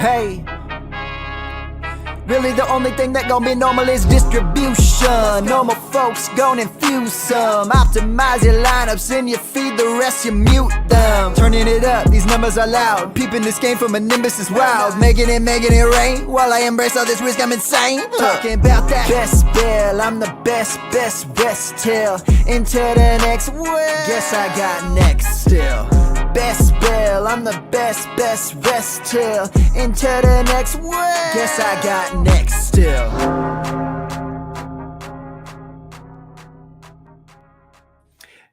Hey, really the only thing that gon' be normal is distribution. Normal folks gon' infuse some. Optimize your lineups and you feed the rest, you mute them. Turning it up, these numbers are loud. Peeping this game from a nimbus is wild. Making it rain while I embrace all this risk, I'm insane. Talking about that best bell, I'm the best till into the next well. Guess I got next still. Best bell, I'm the best till into the next well. Guess I got next still.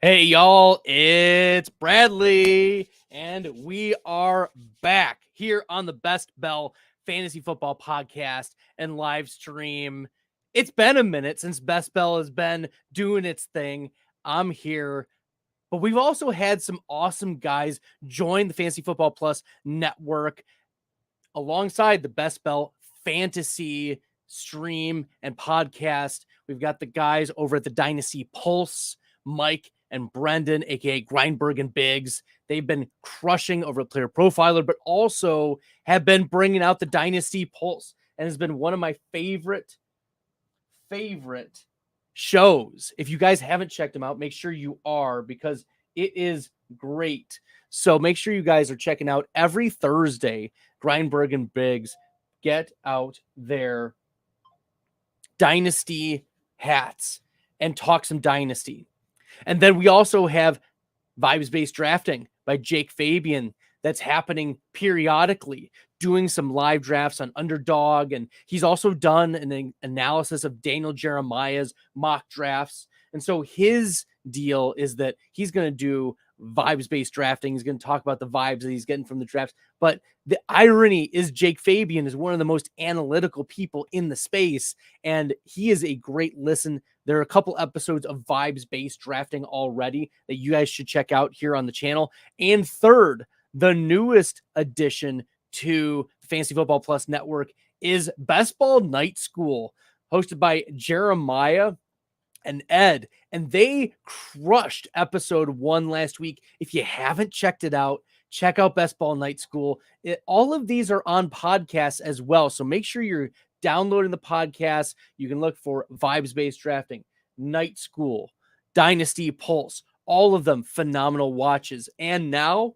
Hey y'all, it's Bradley, and we are back here on the Best Bell Fantasy Football Podcast and live stream. It's been a minute since Best Bell has been doing its thing. I'm here, but we've also had some awesome guys join the Fantasy Football Plus network alongside the Best Bell Fantasy stream and podcast. We've got the guys over at the Dynasty Pulse, Mike and Brendan, aka Grindberg and Biggs. They've been crushing over at Player Profiler, but also have been bringing out the Dynasty Pulse, and has been one of my favorite shows. If you guys haven't checked them out, make sure you are, because it is great. So make sure you guys are checking out every Thursday. Grindberg and Biggs get out their Dynasty hats and talk some Dynasty. And then we also have Vibes-Based Drafting by Jake Fabian that's happening periodically, doing some live drafts on Underdog. And he's also done an analysis of Daniel Jeremiah's mock drafts. And so his deal is that he's going to do vibes-based drafting. He's going to talk about the vibes that he's getting from the drafts. But the irony is Jake Fabian is one of the most analytical people in the space, and he is a great listen. There are a couple episodes of vibes-based drafting already that you guys should check out here on the channel. And third, the newest addition to the Fantasy Football Plus network is Best Ball Night School, hosted by Jeremiah and Ed, and they crushed episode 1 last week. If you haven't checked it out, check out Best Ball Night School. All of these are on podcasts as well, so make sure you're downloading the podcast. You can look for Vibes-Based Drafting, Night School, Dynasty Pulse, all of them phenomenal watches. And now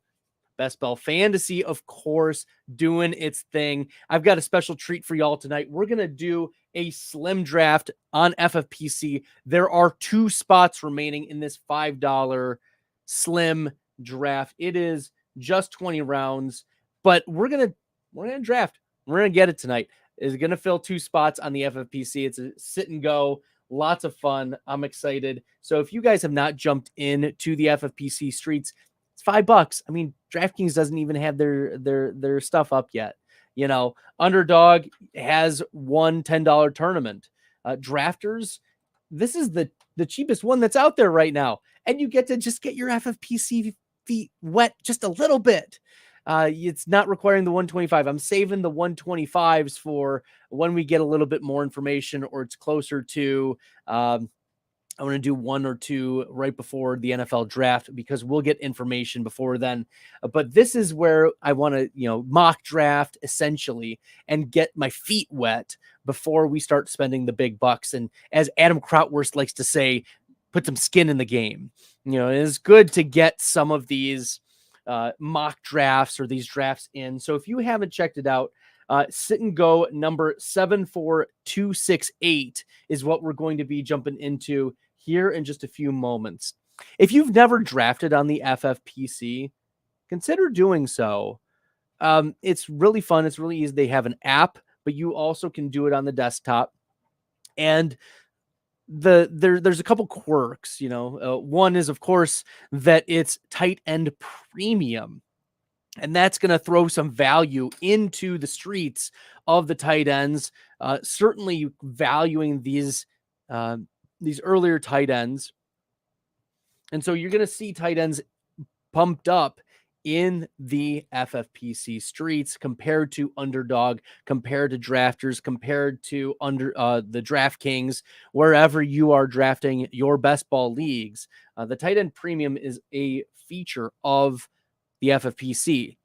Best Bell Fantasy, of course, doing its thing. I've got a special treat for y'all tonight. We're going to do a slim draft on FFPC. There are 2 spots remaining in this $5 slim draft. It is just 20 rounds, but we're going to draft. We're going to get it tonight. It's going to fill 2 spots on the FFPC. It's a sit and go. Lots of fun. I'm excited. So if you guys have not jumped into the FFPC streets, it's $5. I mean, DraftKings doesn't even have their stuff up yet. You know, Underdog has one $10 tournament. Drafters, this is the cheapest one that's out there right now. And you get to just get your FFPC feet wet just a little bit. It's not requiring the 125. I'm saving the 125s for when we get a little bit more information, or it's closer to, I want to do 1 or 2 right before the NFL draft, because we'll get information before then. But this is where I want to, mock draft essentially and get my feet wet before we start spending the big bucks. And as Adam Krautwurst likes to say, put some skin in the game. It is good to get some of these mock drafts or these drafts in. So if you haven't checked it out, sit and go number 74268 is what we're going to be jumping into here in just a few moments. If you've never drafted on the FFPC, consider doing so. It's really fun. It's really easy. They have an app, but you also can do it on the desktop. And there's a couple quirks. One is, of course, that it's tight end premium. And that's going to throw some value into the streets of the tight ends. Certainly valuing these earlier tight ends. And so you're going to see tight ends pumped up in the FFPC streets compared to Underdog, compared to Drafters, compared to the DraftKings, wherever you are drafting your best ball leagues. The tight end premium is a feature of the FFPC.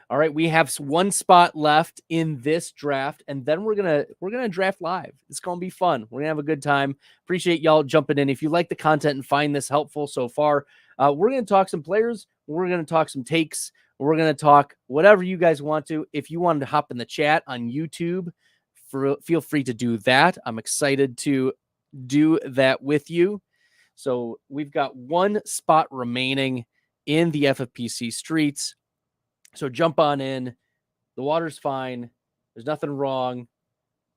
All right, we have one spot left in this draft, and then we're gonna draft live. It's gonna be fun. We're gonna have a good time. Appreciate y'all jumping in. If you like the content and find this helpful so far, we're gonna talk some players. We're gonna talk some takes. We're gonna talk whatever you guys want to. If you wanted to hop in the chat on YouTube, feel free to do that. I'm excited to do that with you. So we've got one spot remaining in the FFPC streets. So jump on in. The water's fine. There's nothing wrong.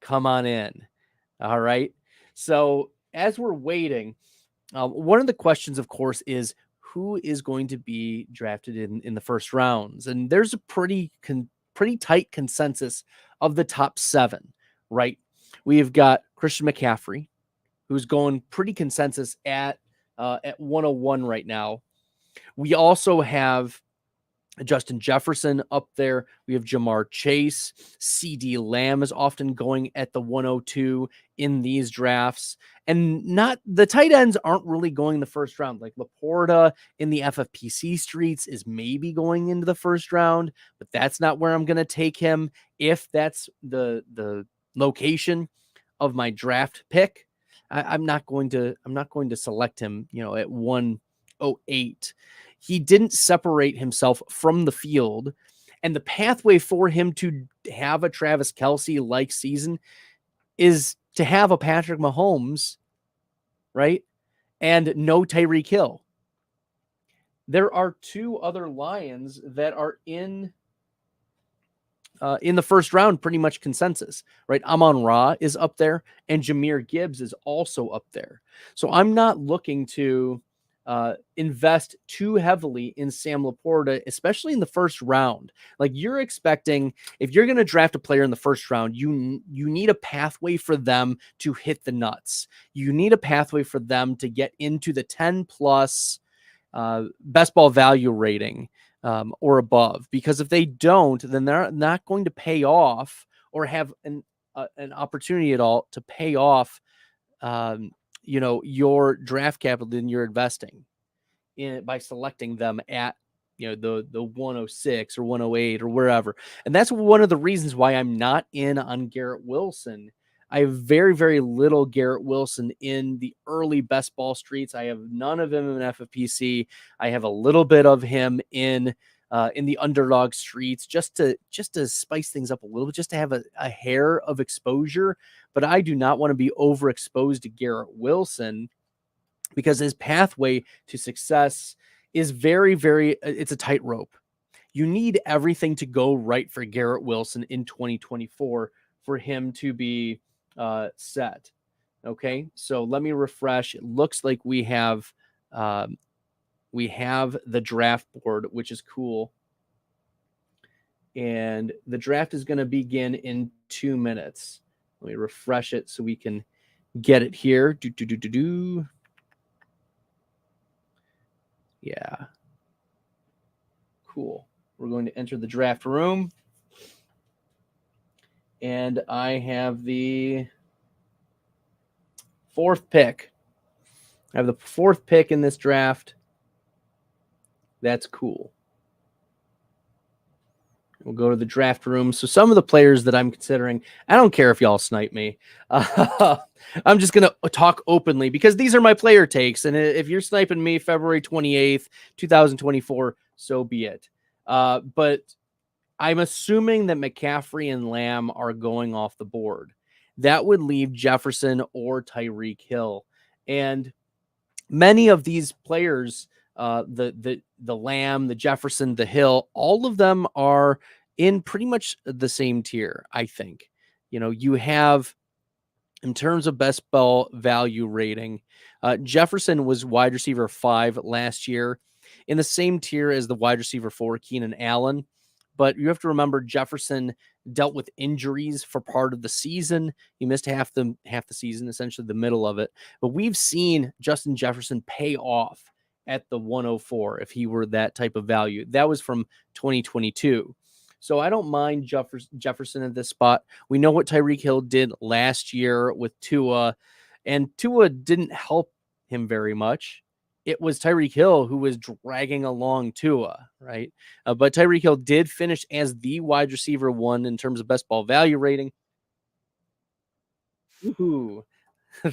Come on in. All right. So as we're waiting, one of the questions, of course, is who is going to be drafted in the first rounds? And there's a pretty tight consensus of the top 7, right? We've got Christian McCaffrey, who's going pretty consensus at 101 right now. We also have Justin Jefferson up there. We have Jamar Chase. CD Lamb is often going at the 102 in these drafts. And not the tight ends aren't really going the first round. Like Laporta in the FFPC streets is maybe going into the first round, but that's not where I'm going to take him. If that's the location of my draft pick, I'm not going to select him, at 108. He didn't separate himself from the field, and the pathway for him to have a Travis Kelce-like season is to have a Patrick Mahomes, right? And no Tyreek Hill. There are 2 other Lions that are in the first round, pretty much consensus, right? Amon-Ra is up there, and Jahmyr Gibbs is also up there. So I'm not looking to invest too heavily in Sam Laporta, especially in the first round. Like you're expecting, if you're going to draft a player in the first round, you need a pathway for them to hit the nuts. You need a pathway for them to get into the 10 plus best ball value rating or above, because if they don't, then they're not going to pay off or have an opportunity at all to pay off your draft capital in your investing in by selecting them at the 106 or 108 or wherever. And that's one of the reasons why I'm not in on Garrett Wilson. I have very, very little Garrett Wilson in the early best ball streets. I have none of him in FFPC. I have a little bit of him in the underdog streets just to spice things up a little bit, just to have a hair of exposure. But I do not want to be overexposed to Garrett Wilson because his pathway to success is very, very, it's a tightrope. You need everything to go right for Garrett Wilson in 2024 for him to be set. Okay, so let me refresh. It looks like we have the draft board, which is cool. And the draft is going to begin in 2 minutes. Let me refresh it so we can get it here. Yeah. Cool. We're going to enter the draft room. And I have the 4th pick. I have the 4th pick in this draft. That's cool. We'll go to the draft room. So some of the players that I'm considering, I don't care if y'all snipe me. I'm just going to talk openly because these are my player takes. And if you're sniping me February 28th, 2024, so be it. But I'm assuming that McCaffrey and Lamb are going off the board. That would leave Jefferson or Tyreek Hill. And many of these players, the Lamb, the Jefferson, the Hill, all of them are in pretty much the same tier, I think. You have, in terms of best ball value rating, Jefferson was wide receiver 5 last year, in the same tier as the wide receiver 4, Keenan Allen. But you have to remember Jefferson dealt with injuries for part of the season. He missed half the season, essentially the middle of it. But we've seen Justin Jefferson pay off at the 104 if he were that type of value. That was from 2022. So I don't mind Jefferson at this spot. We know what Tyreek Hill did last year with Tua, and Tua didn't help him very much it was Tyreek Hill who was dragging along Tua, right? But Tyreek Hill did finish as the wide receiver 1 in terms of best ball value rating. Ooh,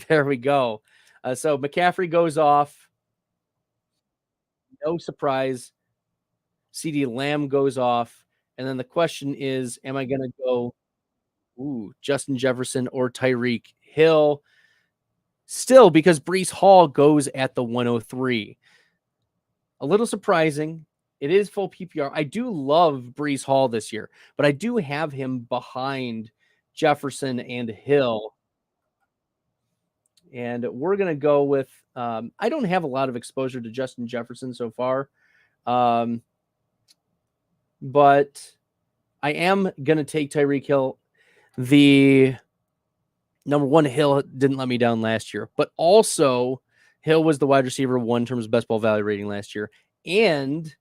there we go. So McCaffrey goes off. No surprise. CeeDee Lamb goes off. And then the question is, am I going to go Justin Jefferson or Tyreek Hill? Still, because Breece Hall goes at the 103. A little surprising. It is full PPR. I do love Breece Hall this year, but I do have him behind Jefferson and Hill. And we're going to go with, I don't have a lot of exposure to Justin Jefferson so far. But I am going to take Tyreek Hill. The number 1, Hill didn't let me down last year, but also Hill was the wide receiver 1 in terms of best ball value rating last year. And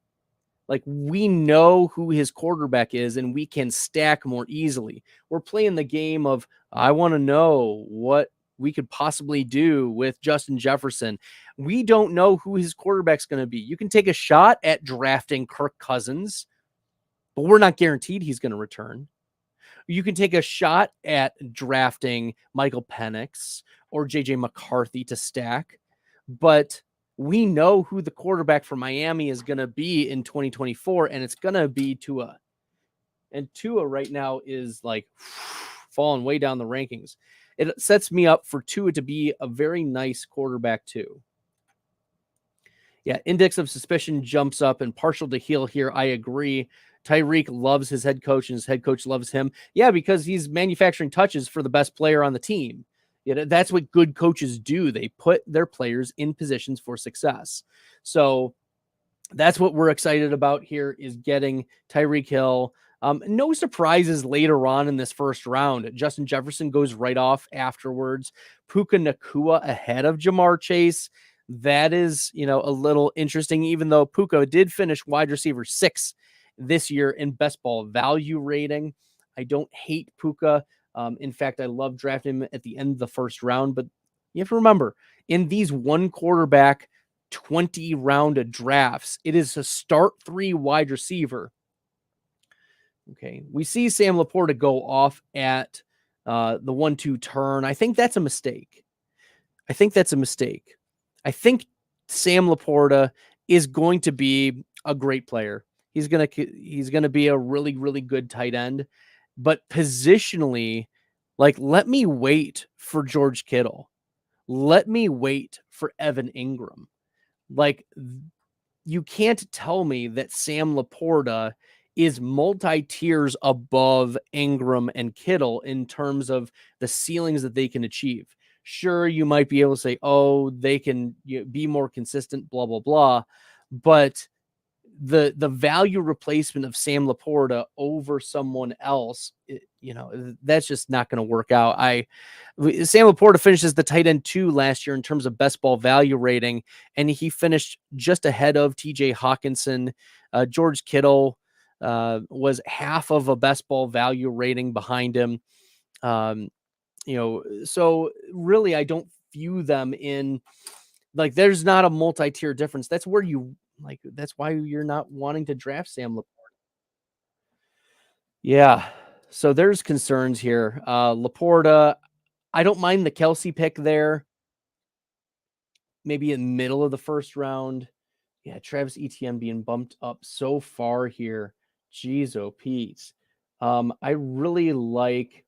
like, we know who his quarterback is and we can stack more easily. We're playing the game of, I want to know what we could possibly do with Justin Jefferson. We don't know who his quarterback's going to be. You can take a shot at drafting Kirk Cousins, but we're not guaranteed he's going to return. You can take a shot at drafting Michael Penix or JJ McCarthy to stack, but we know who the quarterback for Miami is going to be in 2024, and it's going to be Tua. And Tua right now is like falling way down the rankings. It sets me up for Tua to be a very nice quarterback too. Yeah, index of suspicion jumps up and partial to heel here. I agree. Tyreek loves his head coach and his head coach loves him. Yeah, because he's manufacturing touches for the best player on the team. Yeah, that's what good coaches do. They put their players in positions for success. So that's what we're excited about here, is getting Tyreek Hill. No surprises later on in this first round. Justin Jefferson goes right off afterwards. Puka Nacua ahead of Jamar Chase. That is, a little interesting, even though Puka did finish wide receiver 6 this year in best ball value rating. I don't hate Puka. In fact, I love drafting him at the end of the first round, but you have to remember, in these 1 quarterback 20 round drafts, it is a start 3 wide receiver. Okay. We see Sam Laporta go off at the 1-2 turn. I think that's a mistake. I think Sam Laporta is going to be a great player. He's going to be a really, really good tight end, but positionally, like, let me wait for George Kittle. Let me wait for Evan Ingram. Like, you can't tell me that Sam Laporta is multi-tiers above Ingram and Kittle in terms of the ceilings that they can achieve. Sure, you might be able to say, oh, they can be more consistent, blah, blah, blah. But the value replacement of Sam Laporta over someone else, that's just not going to work out. Sam Laporta finishes the tight end 2 last year in terms of best ball value rating, and he finished just ahead of TJ Hawkinson. George Kittle was half of a best ball value rating behind him. So really, I don't view them in, like, there's not a multi-tier difference. That's where that's why you're not wanting to draft Sam Laporta. Yeah. So there's concerns here. Laporta, I don't mind the Kelsey pick there. Maybe in the middle of the first round. Yeah, Travis Etienne being bumped up so far here. Jeez, oh, Pete. I really like.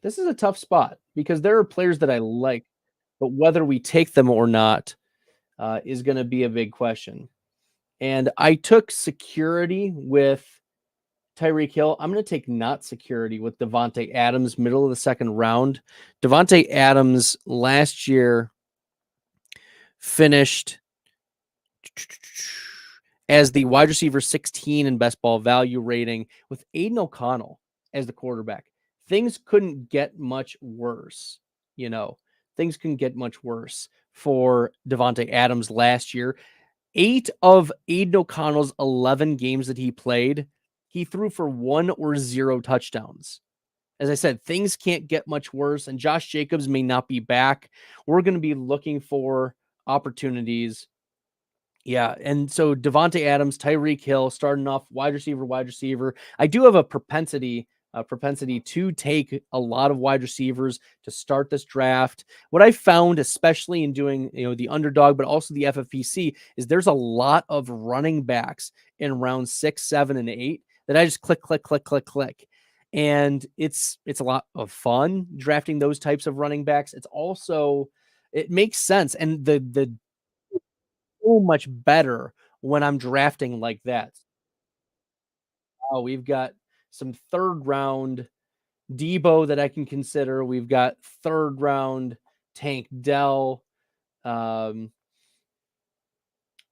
This is a tough spot because there are players that I like, but whether we take them or not is going to be a big question. And I took security with Tyreek Hill. I'm going to take not security with Devontae Adams, middle of the second round. Devontae Adams last year finished as the wide receiver 16 in best ball value rating with Aiden O'Connell as the quarterback. Things couldn't get much worse. Things couldn't get much worse for Devontae Adams last year. 8 of Aiden O'Connell's 11 games that he played, he threw for 1 or 0 touchdowns. as I said, things can't get much worse, and Josh Jacobs may not be back. We're going to be looking for opportunities. Yeah, and so Devontae Adams, Tyreek Hill, starting off wide receiver, wide receiver. I do have a propensity to take a lot of wide receivers to start this draft. What I found, especially in doing the underdog, but also the FFPC, is there's a lot of running backs in round 6, 7, and 8 that I just click, click, click, click, click. And it's a lot of fun drafting those types of running backs. It's also, it makes sense. And the so much better when I'm drafting like that. Oh, we've got some third round Debo that I can consider. We've got third round Tank Dell. Um,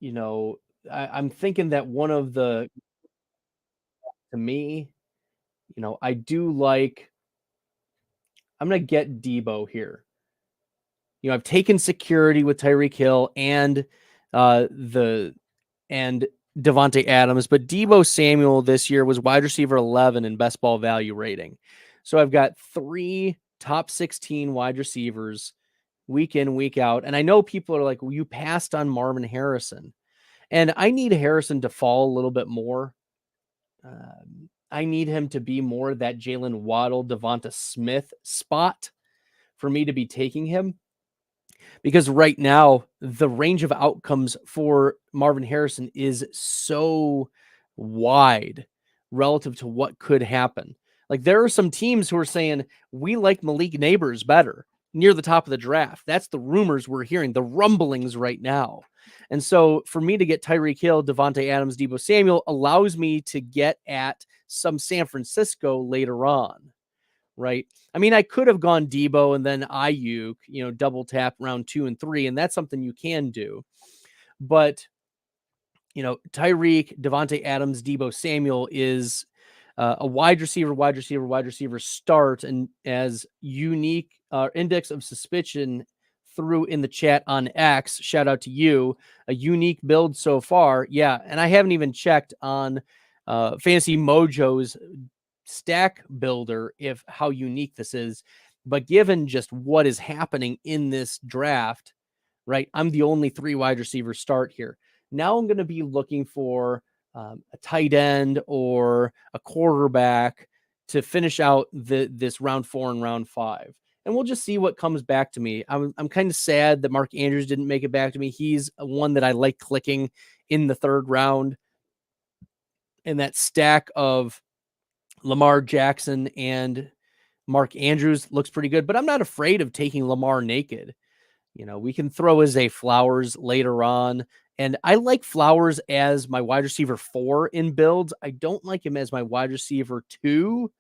you know, I'm thinking that one of the, to me, I do like, I'm going to get Debo here. I've taken security with Tyreek Hill and and Devontae Adams, but Debo Samuel this year was wide receiver 11 in best ball value rating. So I've got 3 top 16 wide receivers week in, week out. And I know people are like, well, you passed on Marvin Harrison. And I need Harrison to fall a little bit more. I need him to be more that Jalen Waddle, Devonta Smith spot for me to be taking him. Because right now, the range of outcomes for Marvin Harrison is so wide relative to what could happen. Like, there are some teams who are saying, we like Malik Neighbors better near the top of the draft. That's the rumors we're hearing, the rumblings right now. And so for me to get Tyreek Hill, Devontae Adams, Debo Samuel allows me to get at some San Francisco later on. Right. I mean, I could have gone Debo and then Ayuk, double tap round 2 and 3, and that's something you can do. But, Tyreek, Devontae Adams, Debo Samuel is a wide receiver start. And as unique index of suspicion threw in the chat on X, shout out to you, a unique build so far. Yeah. And I haven't even checked on Fantasy Mojo's stack builder if how unique this is, but given just what is happening in this draft, right, I'm the only 3 wide receivers start here. Now I'm going to be looking for a tight end or a quarterback to finish out this round 4 and round 5, and we'll just see what comes back to me. I'm kind of sad that Mark Andrews didn't make it back to me. He's one that I like clicking in the 3rd round, and that stack of Lamar Jackson and Mark Andrews looks pretty good, but I'm not afraid of taking Lamar naked. We can throw Zay Flowers later on, and I like Flowers as my wide receiver 4 in builds. I don't like him as my wide receiver 2.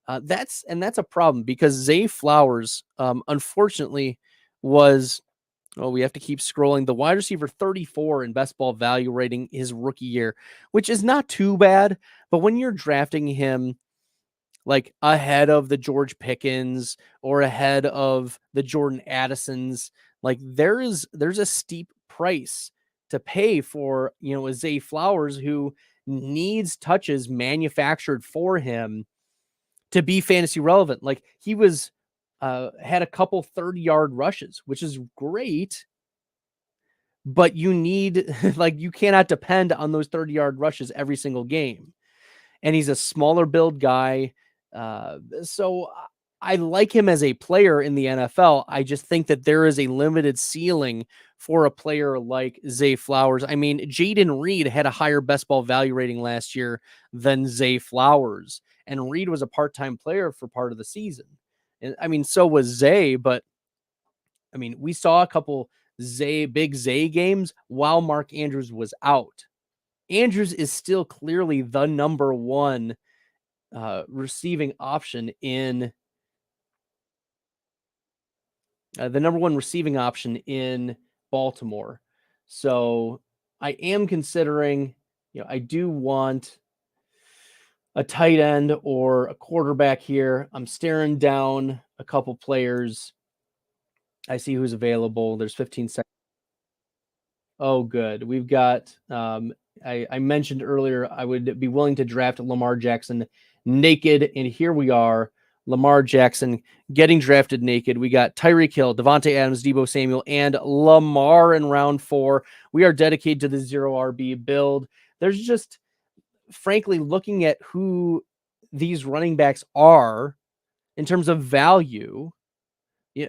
That's a problem because Zay Flowers, unfortunately, was, we have to keep scrolling, the wide receiver 34 in best ball value rating his rookie year, which is not too bad. But when you're drafting him like ahead of the George Pickens or ahead of the Jordan Addisons, like there's a steep price to pay for, a Zay Flowers who needs touches manufactured for him to be fantasy relevant. Like he was had a couple 30-yard rushes, which is great, but you need like you cannot depend on those 30-yard rushes every single game. And he's a smaller build guy. So I like him as a player in the NFL. I just think that there is a limited ceiling for a player like Zay Flowers. I mean, Jaden Reed had a higher best ball value rating last year than Zay Flowers, and Reed was a part-time player for part of the season. And I mean, so was Zay, but I mean, we saw a couple big Zay games while Mark Andrews was out. Andrews is still clearly the number 1 receiving option in Baltimore. So I am considering, I do want a tight end or a quarterback here. I'm staring down a couple players. I see who's available. There's 15 seconds. Oh, good. We've got, I mentioned earlier, I would be willing to draft Lamar Jackson naked. And here we are Lamar Jackson getting drafted naked. We got Tyreek Hill, Devontae Adams, Deebo Samuel, and Lamar in round 4. We are dedicated to the 0 RB build. There's just, frankly, looking at who these running backs are in terms of value,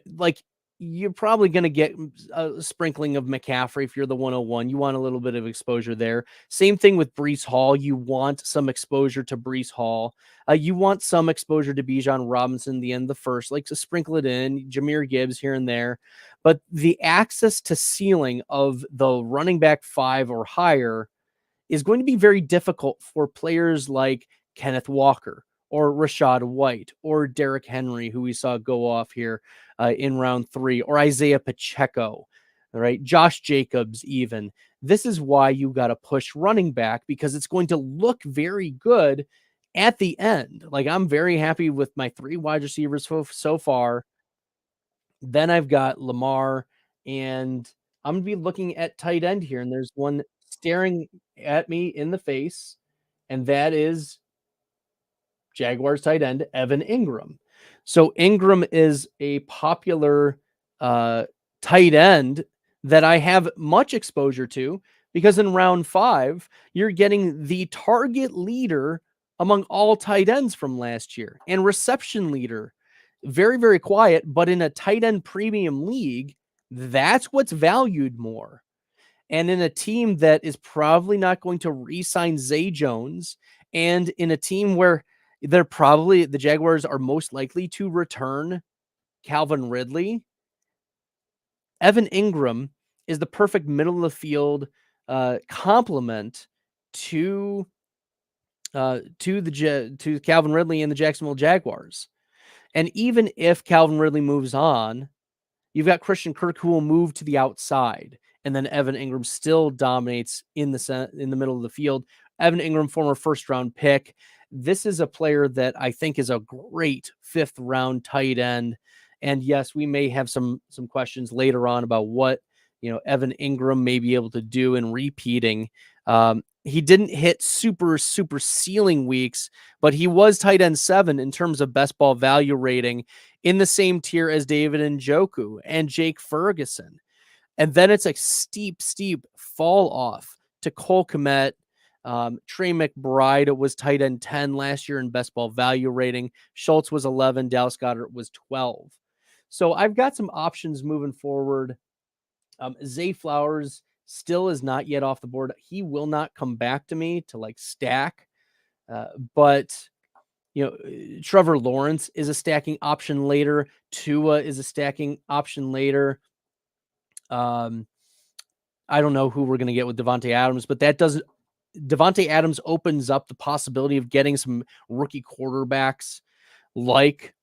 like, you're probably going to get a sprinkling of McCaffrey if you're the 101. You want a little bit of exposure there. Same thing with Breece Hall. You want some exposure to Breece Hall. You want some exposure to Bijan Robinson the end of the first, like to sprinkle it in, Jahmyr Gibbs here and there. But the access to ceiling of the running back 5 or higher is going to be very difficult for players like Kenneth Walker or Rashad White or Derrick Henry, who we saw go off here in round 3, or Isaiah Pacheco, right? Josh Jacobs, even. This is why you got to push running back, because it's going to look very good at the end. Like, I'm very happy with my 3 wide receivers so far. Then I've got Lamar, and I'm going to be looking at tight end here, and there's one staring at me in the face, and that is Jaguars tight end Evan Ingram. So Ingram is a popular tight end that I have much exposure to, because in round 5, you're getting the target leader among all tight ends from last year and reception leader. Very, very quiet, but in a tight end premium league, that's what's valued more. And in a team that is probably not going to re-sign Zay Jones, and in a team where the Jaguars are most likely to return Calvin Ridley, Evan Ingram is the perfect middle of the field complement to Calvin Ridley and the Jacksonville Jaguars. And even if Calvin Ridley moves on, you've got Christian Kirk, who will move to the outside, and then Evan Ingram still dominates in the middle of the field. Evan Ingram, former first-round pick. This is a player that I think is a great 5th-round tight end. And yes, we may have some questions later on about what Evan Ingram may be able to do in repeating. He didn't hit super ceiling weeks, but he was tight end 7 in terms of best ball value rating, in the same tier as David Njoku and Jake Ferguson. And then it's a steep fall off to Cole Kmet. Trey McBride was tight end 10 last year in best ball value rating. Schultz was 11. Dallas Goedert was 12. So I've got some options moving forward. Zay Flowers still is not yet off the board. He will not come back to me to stack. But Trevor Lawrence is a stacking option later. Tua is a stacking option later. I don't know who we're going to get with Devontae Adams, but Devontae Adams opens up the possibility of getting some rookie quarterbacks like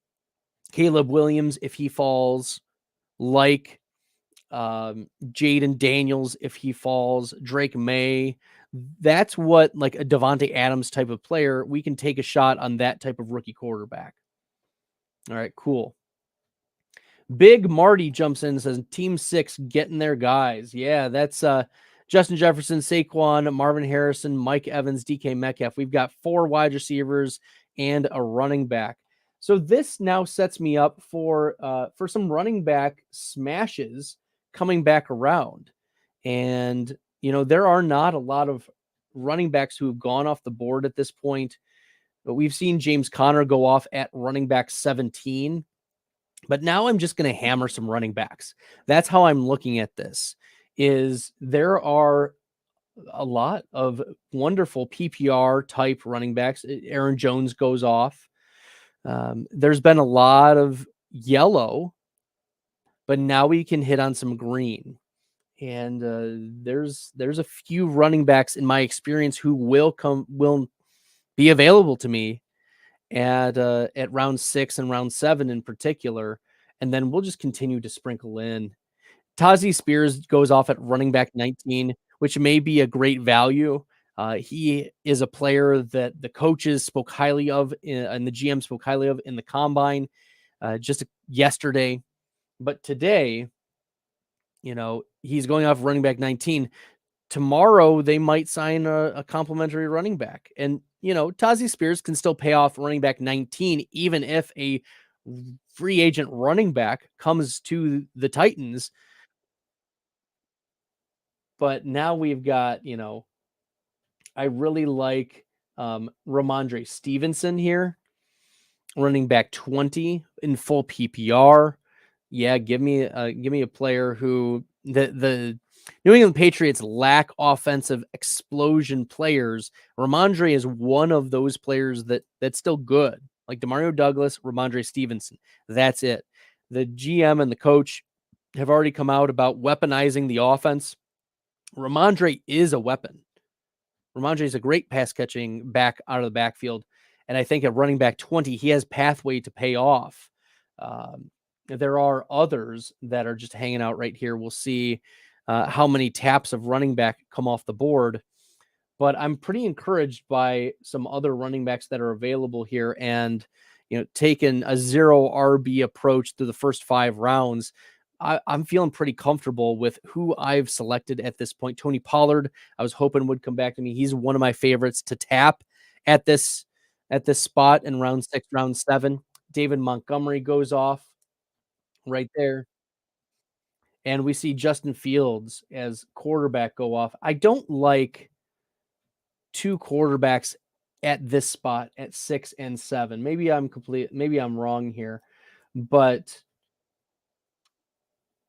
Caleb Williams if he falls, like Jaden Daniels if he falls, Drake May. That's what, like, a Devontae Adams type of player, we can take a shot on that type of rookie quarterback. All right, cool. Big Marty jumps in and says, Team 6 getting their guys. Yeah, that's Justin Jefferson, Saquon, Marvin Harrison, Mike Evans, DK Metcalf. We've got 4 wide receivers and a running back. So this now sets me up for some running back smashes coming back around. And, there are not a lot of running backs who have gone off the board at this point. But we've seen James Conner go off at running back 17. But now I'm just going to hammer some running backs. That's how I'm looking at this. Is there are a lot of wonderful PPR type running backs. Aaron Jones goes off. There's been a lot of yellow, but now we can hit on some green. And there's a few running backs in my experience who will be available to me at round 6 and round 7 in particular. And then we'll just continue to sprinkle in. Tazi Spears goes off at running back 19, which may be a great value. He is a player that the coaches spoke highly of and the GM spoke highly of in the combine just yesterday. But today, he's going off running back 19. Tomorrow, they might sign a complimentary running back. And Tazi Spears can still pay off running back 19, even if a free agent running back comes to the Titans. But now we've got, I really like Ramondre Stevenson here, running back 20 in full PPR. Yeah, give me a player who the New England Patriots lack offensive explosion players. Ramondre is one of those players that's still good, like Demario Douglas, Ramondre Stevenson. That's it. The GM and the coach have already come out about weaponizing the offense. Ramondre is a weapon. Ramondre is a great pass catching back out of the backfield. And I think at running back 20, he has pathway to pay off. There are others that are just hanging out right here. We'll see how many taps of running back come off the board. But I'm pretty encouraged by some other running backs that are available here, and taking a 0 RB approach through the first 5 rounds. I'm feeling pretty comfortable with who I've selected at this point. Tony Pollard, I was hoping would come back to me. He's one of my favorites to tap at this spot in round 6, round 7. David Montgomery goes off right there. And we see Justin Fields as quarterback go off. I don't like 2 quarterbacks at this spot at 6 and 7. Maybe I'm wrong here, but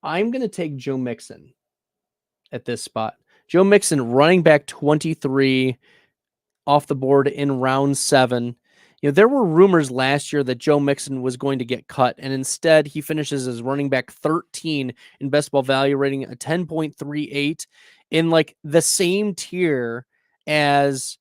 I'm going to take Joe Mixon at this spot. Joe Mixon, running back 23, off the board in round 7. There were rumors last year that Joe Mixon was going to get cut, and instead he finishes as running back 13 in best ball value rating, a 10.38, in like the same tier as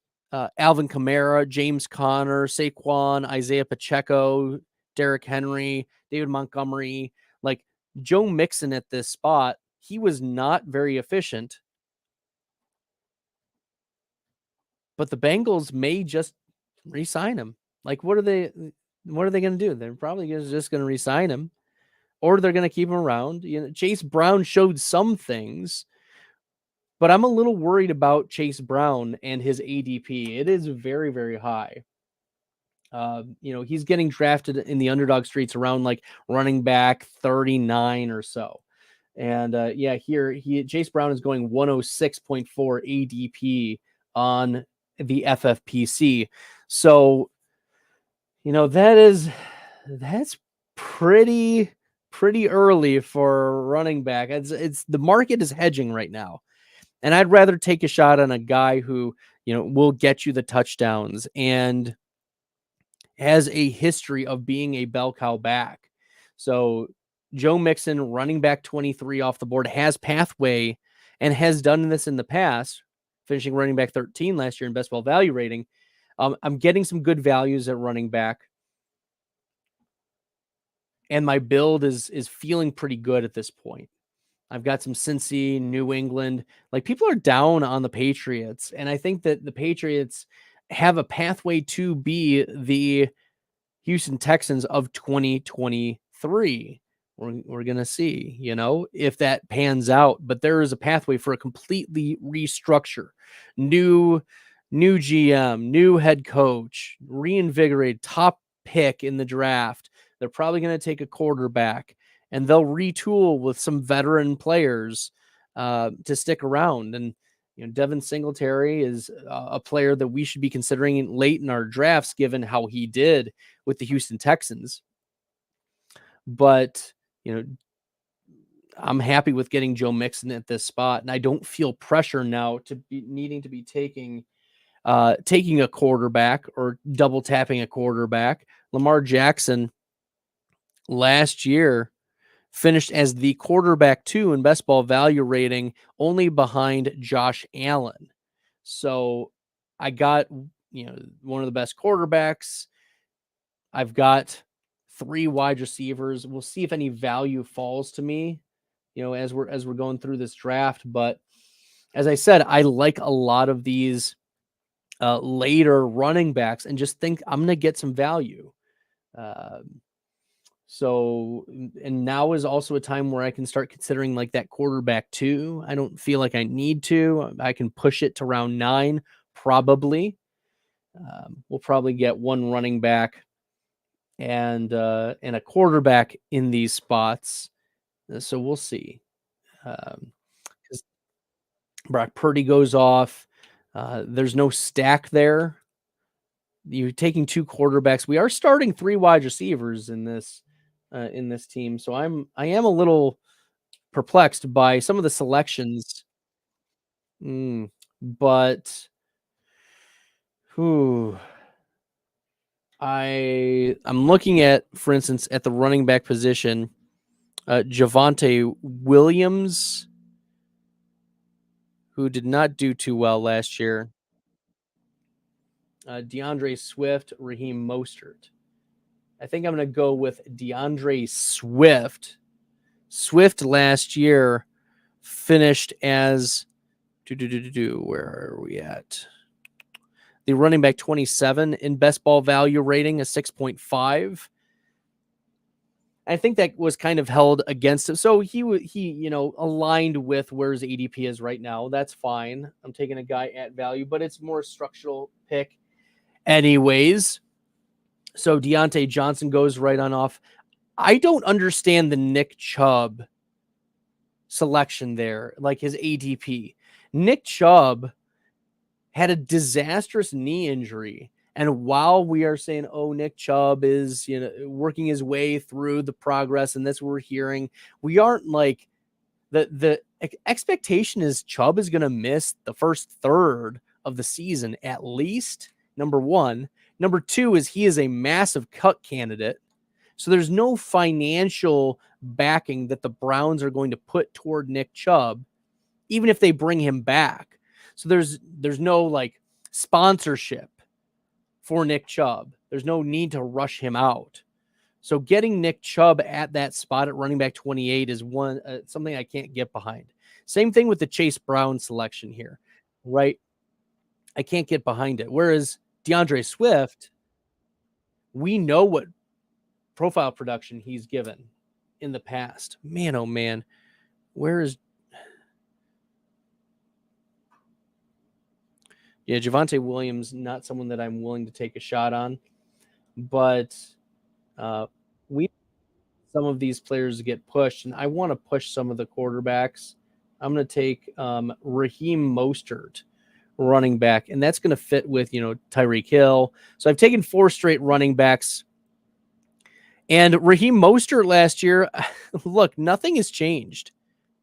Alvin Kamara, James Conner, Saquon, Isaiah Pacheco, Derrick Henry, David Montgomery. Like Joe Mixon at this spot, he was not very efficient, but the Bengals may just re-sign him. Like, what are they going to do? They're probably just going to re-sign him, or they're going to keep him around. Chase Brown showed some things, but I'm a little worried about Chase Brown and his ADP. It is very, very high. He's getting drafted in the underdog streets around like running back 39 or so. And here Chase Brown is going 106.4 ADP on the FFPC. So, that's pretty early for running back. It's the market is hedging right now. And I'd rather take a shot on a guy who, will get you the touchdowns and has a history of being a bell cow back. So Joe Mixon, running back 23 off the board, has pathway and has done this in the past, finishing running back 13 last year in best ball value rating. I'm getting some good values at running back, and my build is feeling pretty good at this point. I've got some Cincy, New England. Like, people are down on the Patriots, and I think that the Patriots have a pathway to be the Houston Texans of 2023. We're going to see, if that pans out, but there is a pathway for a completely restructure, new GM, new head coach, reinvigorated, top pick in the draft. They're probably going to take a quarterback, and they'll retool with some veteran players to stick around. And Devin Singletary is a player that we should be considering late in our drafts, given how he did with the Houston Texans. But I'm happy with getting Joe Mixon at this spot, and I don't feel pressure now to be needing to be taking a quarterback or double tapping a quarterback. Lamar Jackson last year finished as the quarterback 2 in best ball value rating, only behind Josh Allen. So I got, one of the best quarterbacks. I've got 3 wide receivers. We'll see if any value falls to me, as we're going through this draft. But as I said, I like a lot of these later running backs and just think I'm going to get some value. So, and now is also a time where I can start considering like that quarterback 2. I don't feel like I need to. I can push it to round 9, probably. We'll probably get one running back and a quarterback in these spots. So we'll see. 'Cause Brock Purdy goes off. There's no stack there. You're taking two quarterbacks. We are starting three wide receivers in this team. So I am a little perplexed by some of the selections. But who I'm looking at, for instance, at the running back position, Javonte Williams, who did not do too well last year. DeAndre Swift, Raheem Mostert. I think I'm going to go with DeAndre Swift. Swift last year finished as where are we at? The running back 27 in best ball value rating, a 6.5. I think that was kind of held against him. So he aligned with where his ADP is right now. That's fine. I'm taking a guy at value, but it's more structural pick anyways. So Deontay Johnson goes right on off. I don't understand the Nick Chubb selection there, like his ADP. Nick Chubb had a disastrous knee injury. And while we are saying, oh, Nick Chubb is, working his way through the progress, and that's what we're hearing, we aren't like the expectation is Chubb is going to miss the first third of the season at least. Number one. Number two is he is a massive cut candidate. So there's no financial backing that the Browns are going to put toward Nick Chubb, even if they bring him back. So there's no like sponsorship for Nick Chubb. There's no need to rush him out. So getting Nick Chubb at that spot at running back 28 is something I can't get behind. Same thing with the Chase Brown selection here, right? I can't get behind it. Whereas DeAndre Swift, we know what profile production he's given in the past. Man, oh man, Javonte Williams, not someone that I'm willing to take a shot on, but some of these players get pushed, and I want to push some of the quarterbacks. I'm going to take Raheem Mostert, running back, and that's going to fit with Tyreek Hill. So I've taken 4 straight running backs. And Raheem Mostert last year, look, nothing has changed.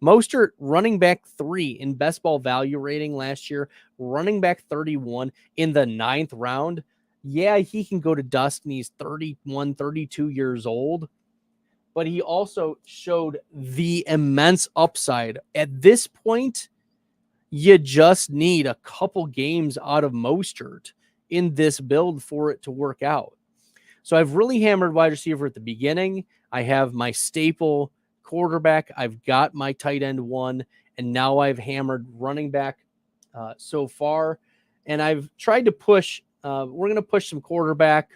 Mostert, running back 3 in best ball value rating last year, running back 31 in the 9th round. Yeah, he can go to dust, and he's 31, 32 years old. But he also showed the immense upside. At this point, you just need a couple games out of Mostert in this build for it to work out. So I've really hammered wide receiver at the beginning. I have my staple quarterback. I've got my tight end 1, and now I've hammered running back so far. And I've tried to push. We're going to push some quarterback.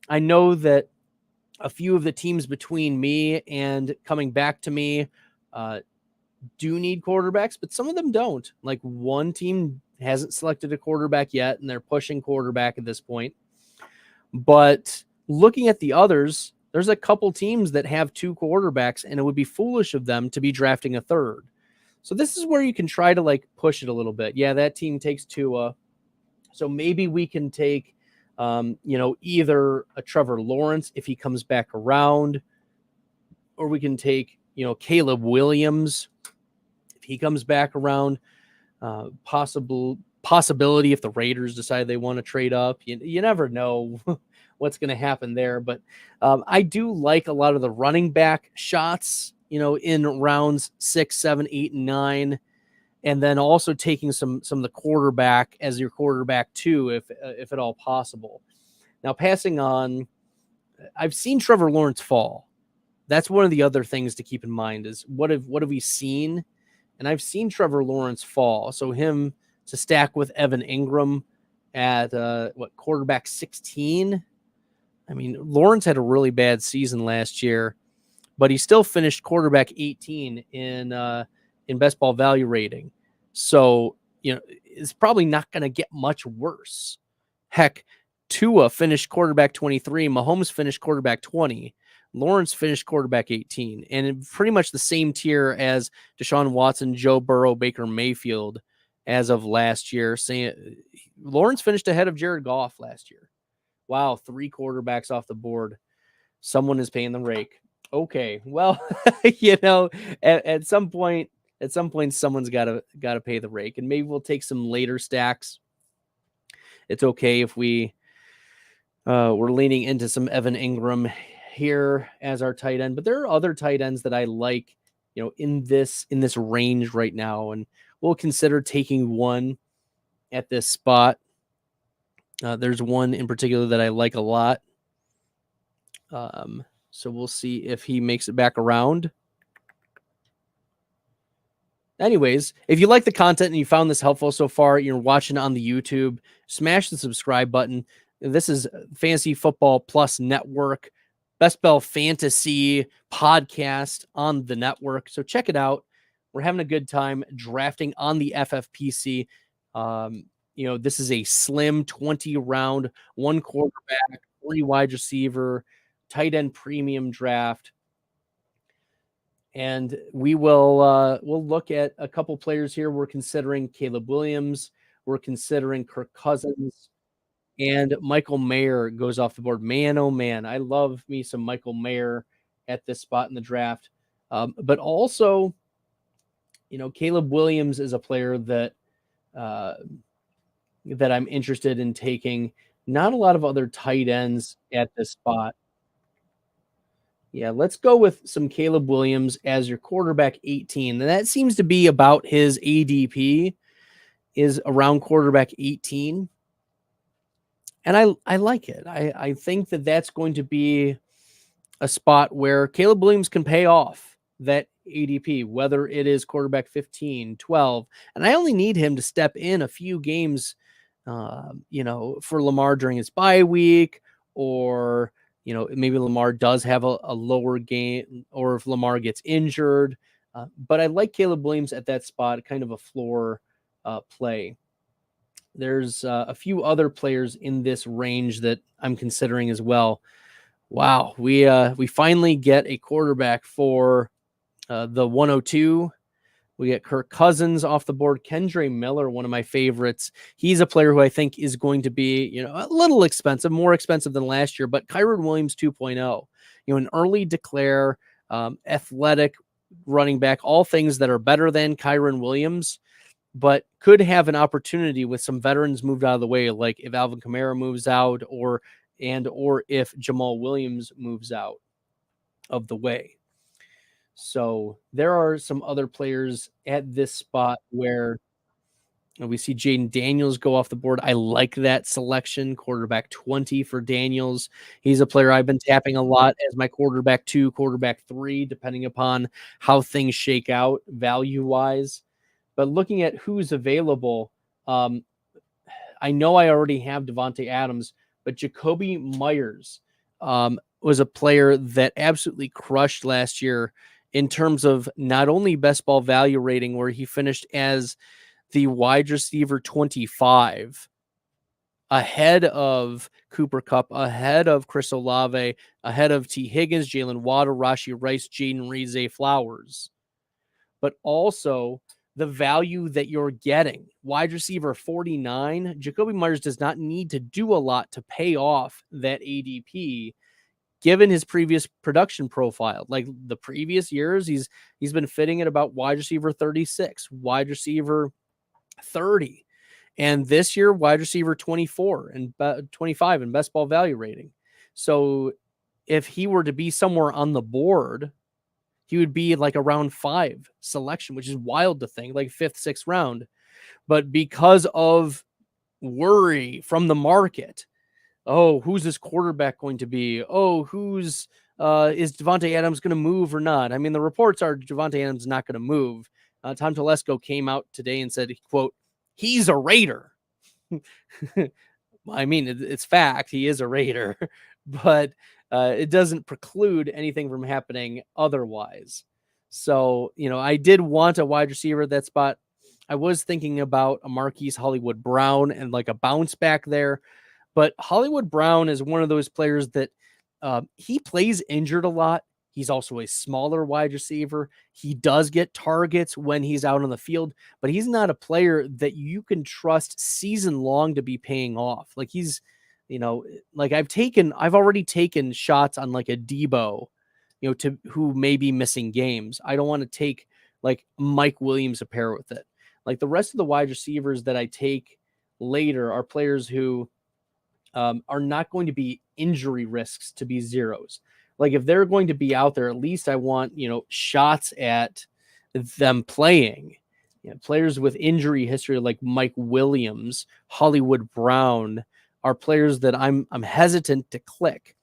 I know that a few of the teams between me and coming back to me do need quarterbacks, but some of them don't. Like one team hasn't selected a quarterback yet, and they're pushing quarterback at this point. But looking at the others, there's a couple teams that have 2 quarterbacks, and it would be foolish of them to be drafting a third. So this is where you can try to like push it a little bit. Yeah, that team takes Tua. So maybe we can take, either a Trevor Lawrence if he comes back around, or we can take, Caleb Williams if he comes back around. Possibility if the Raiders decide they want to trade up. You never know what's going to happen there. But I do like a lot of the running back shots, in rounds 6, 7, 8, and 9. And then also taking some of the quarterback as your quarterback too, if at all possible. Now, passing on, I've seen Trevor Lawrence fall. That's one of the other things to keep in mind is what have we seen? And I've seen Trevor Lawrence fall. So him to stack with Evan Ingram at quarterback 16. I mean, Lawrence had a really bad season last year, but he still finished quarterback 18 in best ball value rating. So, it's probably not going to get much worse. Heck, Tua finished quarterback 23, Mahomes finished quarterback 20, Lawrence finished quarterback 18, and pretty much the same tier as Deshaun Watson, Joe Burrow, Baker Mayfield as of last year. Saying Lawrence finished ahead of Jared Goff last year. Wow, 3 quarterbacks off the board. Someone is paying the rake. Okay, well, at some point, someone's gotta pay the rake, and maybe we'll take some later stacks. It's okay if we're leaning into some Evan Ingram here as our tight end, but there are other tight ends that I like, in this range right now, and we'll consider taking one at this spot. There's one in particular that I like a lot. So we'll see if he makes it back around. Anyways, if you like the content and you found this helpful so far, you're watching on the YouTube, smash the subscribe button. This is Fantasy Football Plus Network, Best Ball Fantasy podcast on the network. So check it out. We're having a good time drafting on the FFPC. This is a slim 20-round, 1 quarterback, 3 wide receiver, tight end premium draft. And we'll look at a couple players here. We're considering Caleb Williams. We're considering Kirk Cousins. And Michael Mayer goes off the board. Man, oh man, I love me some Michael Mayer at this spot in the draft. But also, Caleb Williams is a player that I'm interested in taking. Not a lot of other tight ends at this spot. Yeah, let's go with some Caleb Williams as your quarterback 18. And that seems to be about his ADP, is around quarterback 18. And I like it. I think that that's going to be a spot where Caleb Williams can pay off that ADP, whether it is quarterback 15, 12. And I only need him to step in a few games, for Lamar during his bye week, or maybe Lamar does have a lower game, or if Lamar gets injured. But I like Caleb Williams at that spot, kind of a floor play. There's a few other players in this range that I'm considering as well. Wow, we finally get a quarterback for the 102. We get Kirk Cousins off the board. Kendre Miller, one of my favorites. He's a player who I think is going to be, a little expensive, more expensive than last year, but Kyren Williams 2.0, an early declare, athletic running back, all things that are better than Kyren Williams, but could have an opportunity with some veterans moved out of the way, like if Alvin Kamara moves out, or if Jamal Williams moves out of the way. So there are some other players at this spot where we see Jaden Daniels go off the board. I like that selection, quarterback 20 for Daniels. He's a player I've been tapping a lot as my quarterback 2, quarterback 3, depending upon how things shake out value-wise. But looking at who's available, I know I already have Devontae Adams, but Jacoby Myers was a player that absolutely crushed last year in terms of not only best ball value rating, where he finished as the wide receiver 25, ahead of Cooper Kupp, ahead of Chris Olave, ahead of T. Higgins, Jalen Waddle, Rashee Rice, Jaden Reed, Zay Flowers, but also the value that you're getting. Wide receiver 49, Jacoby Myers does not need to do a lot to pay off that ADP, given his previous production profile. Like the previous years, he's been fitting at about wide receiver 36, wide receiver 30, and this year wide receiver 24 and 25 in best ball value rating. So if he were to be somewhere on the board, he would be like a round 5 selection, which is wild to think, like 5th, 6th round. But because of worry from the market, oh, who's this quarterback going to be? Oh, is Devontae Adams going to move or not? I mean, the reports are Devontae Adams is not going to move. Tom Telesco came out today and said, quote, he's a Raider. I mean, it's fact. He is a Raider, but it doesn't preclude anything from happening otherwise. So, I did want a wide receiver at that spot. I was thinking about a Marquise Hollywood Brown and like a bounce back there. But Hollywood Brown is one of those players that he plays injured a lot. He's also a smaller wide receiver. He does get targets when he's out on the field, but he's not a player that you can trust season long to be paying off. Like he's, like I've already taken shots on like a Debo, who may be missing games. I don't want to take like Mike Williams to pair with it. Like the rest of the wide receivers that I take later are players who are not going to be injury risks to be zeros. Like if they're going to be out there, at least I want, shots at them playing. Players with injury history like Mike Williams, Hollywood Brown are players that I'm hesitant to click.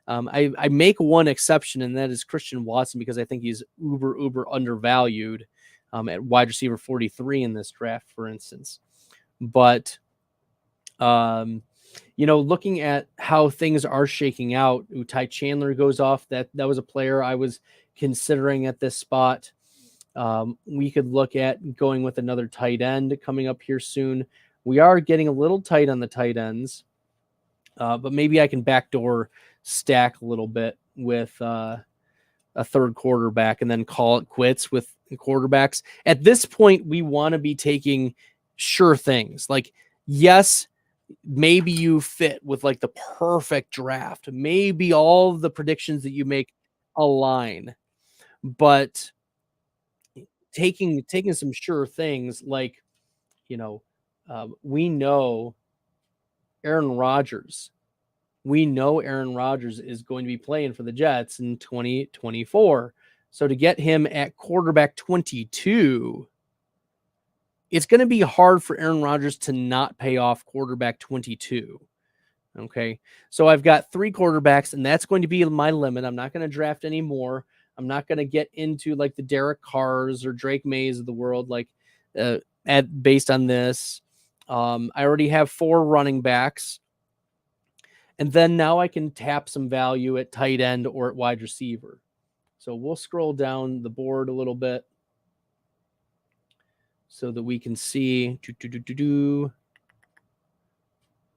I make one exception, and that is Christian Watson, because I think he's uber undervalued at wide receiver 43 in this draft, for instance. But looking at how things are shaking out, Ty Chandler goes off. That was a player I was considering at this spot. We could look at going with another tight end coming up here soon. We are getting a little tight on the tight ends, but maybe I can backdoor stack a little bit with a third quarterback and then call it quits with quarterbacks. At this point, we want to be taking sure things. Like, yes, maybe you fit with like the perfect draft. Maybe all of the predictions that you make align, but taking some sure things like, we know Aaron Rodgers. We know Aaron Rodgers is going to be playing for the Jets in 2024. So to get him at quarterback 22, it's going to be hard for Aaron Rodgers to not pay off quarterback 22. Okay. So I've got 3 quarterbacks, and that's going to be my limit. I'm not going to draft any more. I'm not going to get into like the Derek Carrs or Drake Mays of the world, like based on this. I already have 4 running backs. And then now I can tap some value at tight end or at wide receiver. So we'll scroll down the board a little bit so that we can see.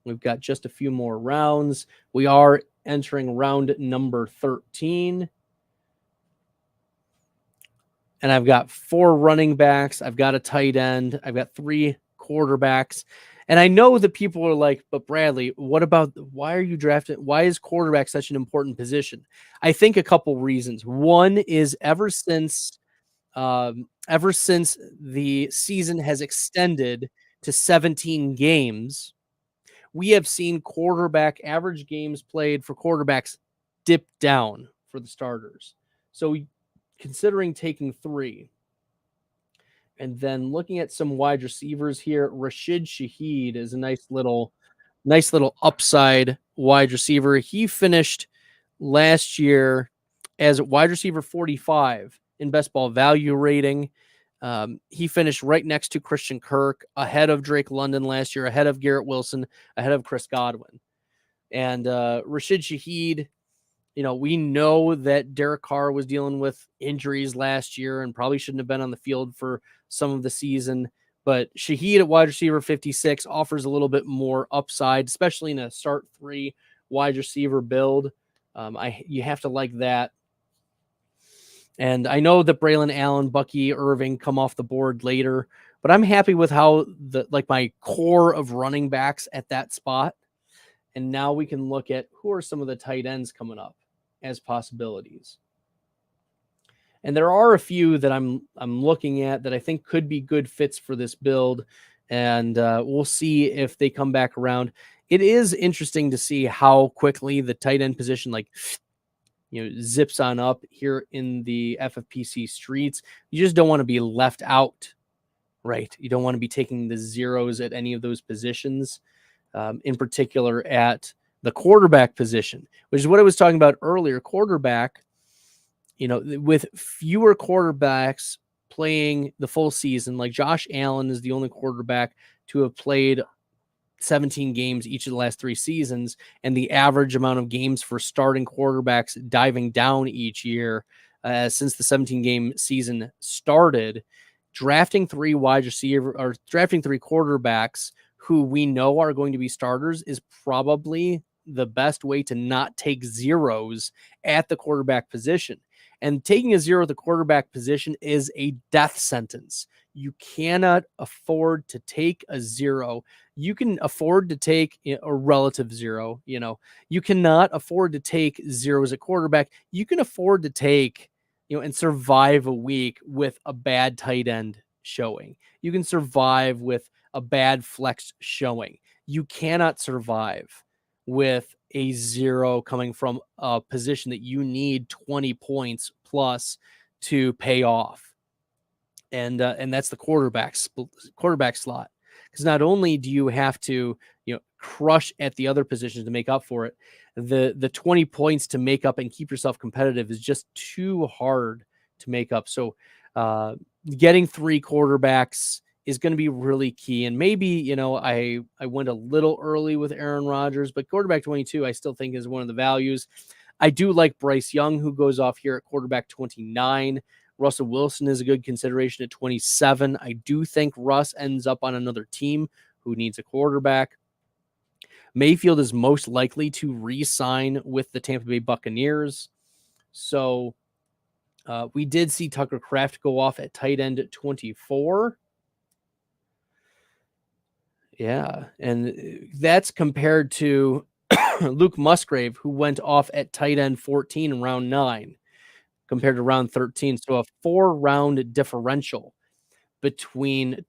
We've got just a few more rounds. We are entering round number 13. And I've got 4 running backs. I've got a tight end. I've got 3 quarterbacks. And I know that people are like, but Bradley, why are you drafting? Why is quarterback such an important position? I think a couple reasons. One is ever since the season has extended to 17 games, we have seen average games played for quarterbacks dip down for the starters. So considering taking 3, and then looking at some wide receivers here, Rashid Shaheed is a nice little upside wide receiver. He finished last year as wide receiver 45 in best ball value rating. He finished right next to Christian Kirk, ahead of Drake London last year, ahead of Garrett Wilson, ahead of Chris Godwin. And Rashid Shaheed, we know that Derek Carr was dealing with injuries last year and probably shouldn't have been on the field for some of the season. But Shaheed at wide receiver 56 offers a little bit more upside, especially in a start 3 wide receiver build. You have to like that. And I know that Braylon Allen, Bucky Irving come off the board later, but I'm happy with how my core of running backs at that spot. And now we can look at who are some of the tight ends coming up as possibilities. And there are a few that I'm looking at that I think could be good fits for this build. And we'll see if they come back around. It is interesting to see how quickly the tight end position, zips on up here in the FFPC streets. You just don't want to be left out, right? You don't want to be taking the zeros at any of those positions, in particular at the quarterback position, which is what I was talking about earlier. Quarterback, with fewer quarterbacks playing the full season, like Josh Allen is the only quarterback to have played 17 games each of the last 3 seasons, and the average amount of games for starting quarterbacks diving down each year since the 17-game season started. Drafting 3 quarterbacks who we know are going to be starters is probably the best way to not take zeros at the quarterback position. And taking a zero at the quarterback position is a death sentence. You cannot afford to take a zero. You can afford to take a relative zero. You cannot afford to take zeros at quarterback. You can afford to take, and survive a week with a bad tight end showing. You can survive with a bad flex showing. You cannot survive with a zero coming from a position that you need 20 points plus to pay off. And that's the quarterback slot. Because not only do you have to, crush at the other positions to make up for it, the 20 points to make up and keep yourself competitive is just too hard to make up. So getting 3 quarterbacks is going to be really key. And maybe, I went a little early with Aaron Rodgers, but quarterback 22, I still think is one of the values. I do like Bryce Young, who goes off here at quarterback 29. Russell Wilson is a good consideration at 27. I do think Russ ends up on another team who needs a quarterback. Mayfield is most likely to re-sign with the Tampa Bay Buccaneers. So we did see Tucker Kraft go off at tight end at 24. Yeah, and that's compared to Luke Musgrave, who went off at tight end 14 in round 9 compared to round 13. So a 4-round differential between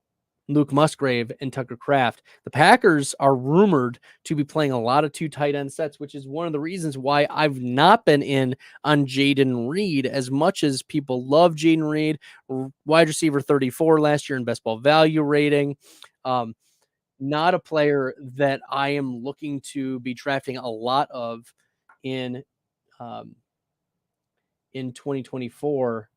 Luke Musgrave and Tucker Kraft. The Packers are rumored to be playing a lot of 2 tight end sets, which is one of the reasons why I've not been in on Jayden Reed as much as people love Jayden Reed, wide receiver 34 last year in best ball value rating. Not a player that I am looking to be drafting a lot of in 2024.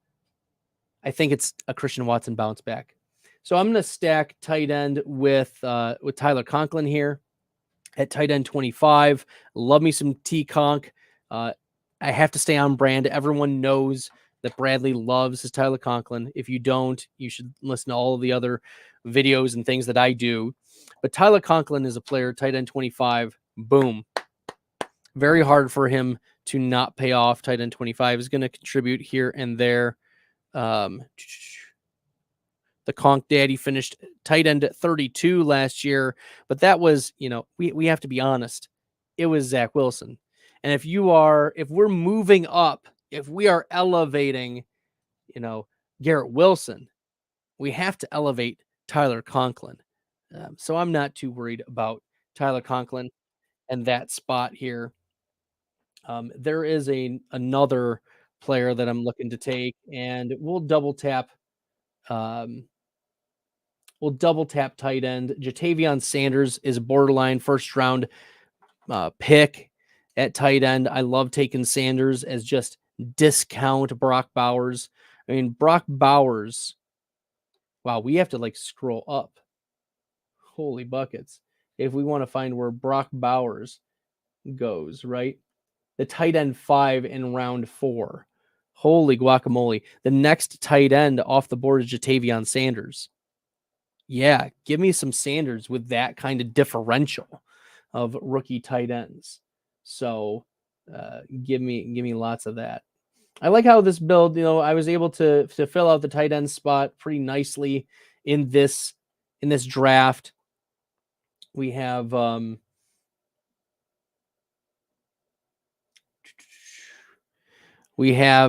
I think it's a Christian Watson bounce back. So I'm going to stack tight end with Tyler Conklin here at tight end 25. Love me some T Conk. I have to stay on brand. Everyone knows that Bradley loves his Tyler Conklin. If you don't, you should listen to all of the other videos and things that I do. But Tyler Conklin is a player, tight end 25. Boom. Very hard for him to not pay off. Tight end 25 is going to contribute here and there. The Conk Daddy finished tight end at 32 last year, but that was, we have to be honest. It was Zach Wilson. And if we're moving up, if we are elevating, Garrett Wilson, we have to elevate Tyler Conklin. So I'm not too worried about Tyler Conklin and that spot here. There is another player that I'm looking to take, and we'll double tap tight end. Jatavion Sanders is a borderline first round pick at tight end. I love taking Sanders as just discount Brock Bowers. I mean, Brock Bowers. Wow, we have to scroll up. Holy buckets. If we want to find where Brock Bowers goes, right? The tight end 5 in round 4. Holy guacamole. The next tight end off the board is Jatavion Sanders. Yeah, give me some Sanders with that kind of differential of rookie tight ends. So give me lots of that. I like how this build, I was able to fill out the tight end spot pretty nicely in this draft. We have